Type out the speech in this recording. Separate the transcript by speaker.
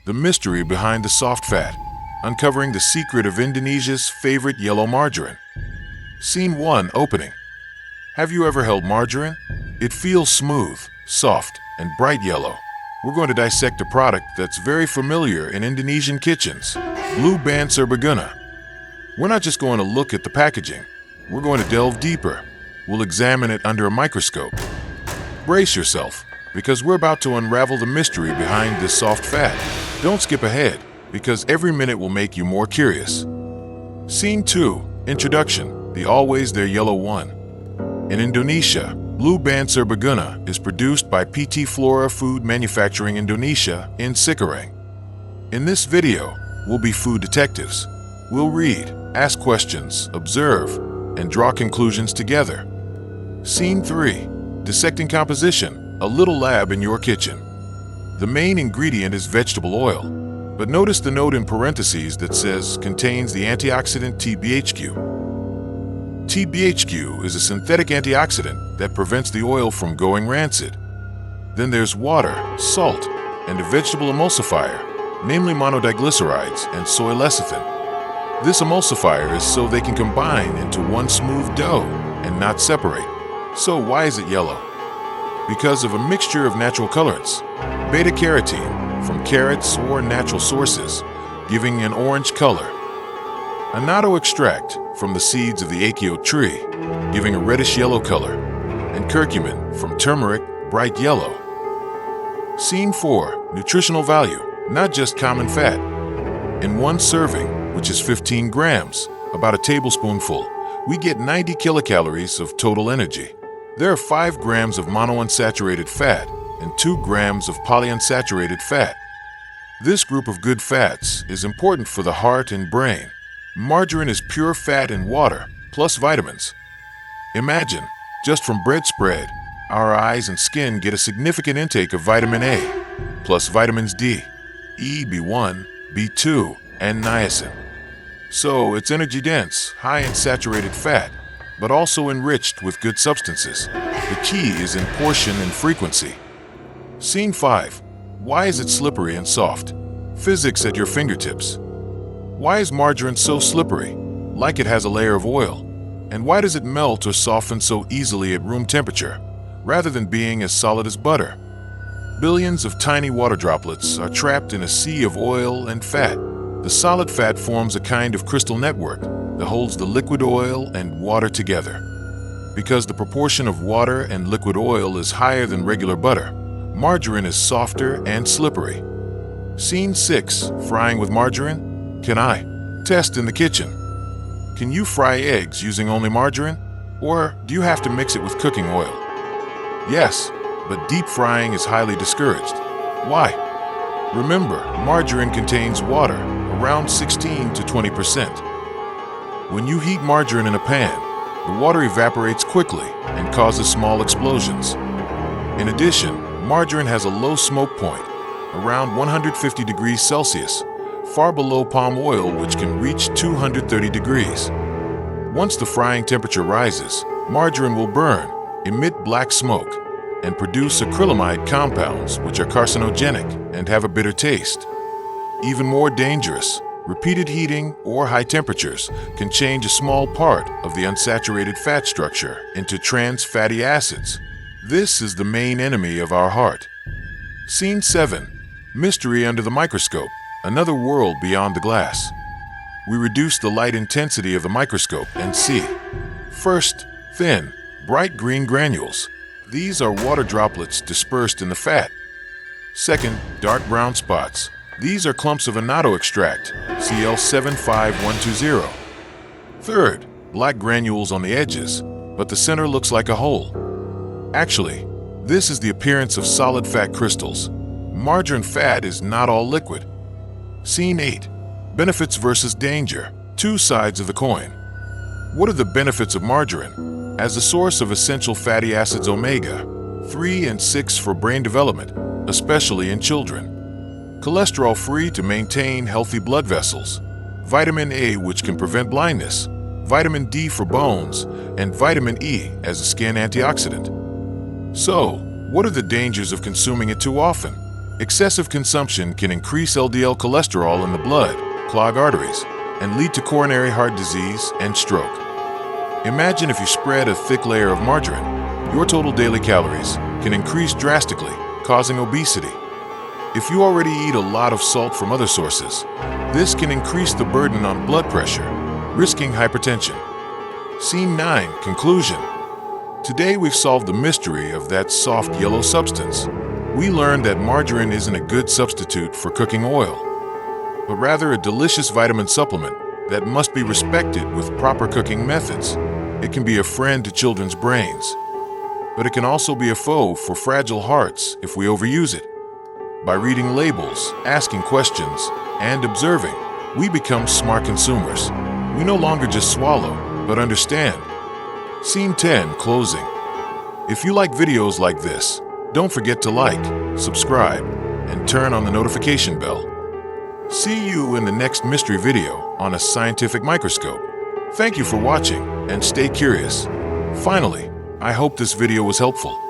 Speaker 1: the mystery behind the soft fat, uncovering the secret of Indonesia's favorite yellow margarine. Scene 1, opening. Have you ever held margarine? It feels smooth, soft, and bright yellow. We're going to dissect a product that's very familiar in Indonesian kitchens, blue band serbaguna. We're not just going to look at the packaging. We're going to delve deeper. We'll examine it under a microscope. Brace yourself, because we're about to unravel the mystery behind this soft fat. Don't skip ahead, because every minute will make you more curious. Scene 2, introduction, the always there yellow one. In Indonesia, blue band serbaguna is produced by PT Flora Food Manufacturing Indonesia in Cikarang. In this video, we'll be food detectives. We'll read, ask questions, observe, and draw conclusions together. Scene 3, dissecting composition, a little lab in your kitchen. The main ingredient is vegetable oil, but notice the note in parentheses that says contains the antioxidant TBHQ. TBHQ is a synthetic antioxidant that prevents the oil from going rancid. Then there's water, salt, and a vegetable emulsifier, namely monodiglycerides and soy lecithin. This emulsifier is so they can combine into one smooth dough and not separate. So why is it yellow? Because of a mixture of natural colorants, beta-carotene from carrots or natural sources, giving an orange color. Annatto extract from the seeds of the akio tree, giving a reddish-yellow color, and curcumin from turmeric, bright yellow. Scene 4, nutritional value, not just common fat. In one serving, which is 15 grams, about a tablespoonful, we get 90 kilocalories of total energy. There are 5 grams of monounsaturated fat and 2 grams of polyunsaturated fat. This group of good fats is important for the heart and brain. Margarine is pure fat and water, plus vitamins. Imagine, just from bread spread, our eyes and skin get a significant intake of vitamin A, plus vitamins D, E, B1, B2, and niacin. So it's energy-dense, high in saturated fat, but also enriched with good substances. The key is in portion and frequency. Scene 5. Why is it slippery and soft? Physics at your fingertips. Why is margarine so slippery, like it has a layer of oil? And why does it melt or soften so easily at room temperature, rather than being as solid as butter? Billions of tiny water droplets are trapped in a sea of oil and fat. The solid fat forms a kind of crystal network that holds the liquid oil and water together. Because the proportion of water and liquid oil is higher than regular butter, margarine is softer and slippery. Scene 6, frying with margarine? Can I? Test in the kitchen. Can you fry eggs using only margarine? Or do you have to mix it with cooking oil? Yes, but deep frying is highly discouraged. Why? Remember, margarine contains water, around 16 to 20%. When you heat margarine in a pan, the water evaporates quickly and causes small explosions. In addition, margarine has a low smoke point, around 150 degrees Celsius, far below palm oil, which can reach 230 degrees. Once the frying temperature rises, margarine will burn, emit black smoke, and produce acrylamide compounds, which are carcinogenic and have a bitter taste. Even more dangerous, repeated heating or high temperatures can change a small part of the unsaturated fat structure into trans fatty acids. This is the main enemy of our heart. Scene 7. Mystery under the microscope, another world beyond the glass. We reduce the light intensity of the microscope and see. First, thin, bright green granules. These are water droplets dispersed in the fat. Second, dark brown spots. These are clumps of annatto extract, Cl75120. Third, black granules on the edges, but the center looks like a hole. Actually, this is the appearance of solid fat crystals. Margarine fat is not all liquid. Scene 8. Benefits versus danger. Two sides of the coin. What are the benefits of margarine? As a source of essential fatty acids omega-3 and 6 for brain development, especially in children. Cholesterol-free to maintain healthy blood vessels. Vitamin A, which can prevent blindness. Vitamin D for bones, and vitamin E as a skin antioxidant. So, what are the dangers of consuming it too often? Excessive consumption can increase LDL cholesterol in the blood, clog arteries, and lead to coronary heart disease and stroke. Imagine if you spread a thick layer of margarine, your total daily calories can increase drastically, causing obesity. If you already eat a lot of salt from other sources, this can increase the burden on blood pressure, risking hypertension. Scene 9. Conclusion. Today we've solved the mystery of that soft yellow substance. We learned that margarine isn't a good substitute for cooking oil, but rather a delicious vitamin supplement that must be respected with proper cooking methods. It can be a friend to children's brains, but it can also be a foe for fragile hearts if we overuse it. By reading labels, asking questions, and observing, we become smart consumers. We no longer just swallow, but understand. Scene 10. Closing. If you like videos like this, don't forget to like, subscribe, and turn on the notification bell. See you in the next mystery video on a scientific microscope. Thank you for watching, and stay curious. Finally, I hope this video was helpful.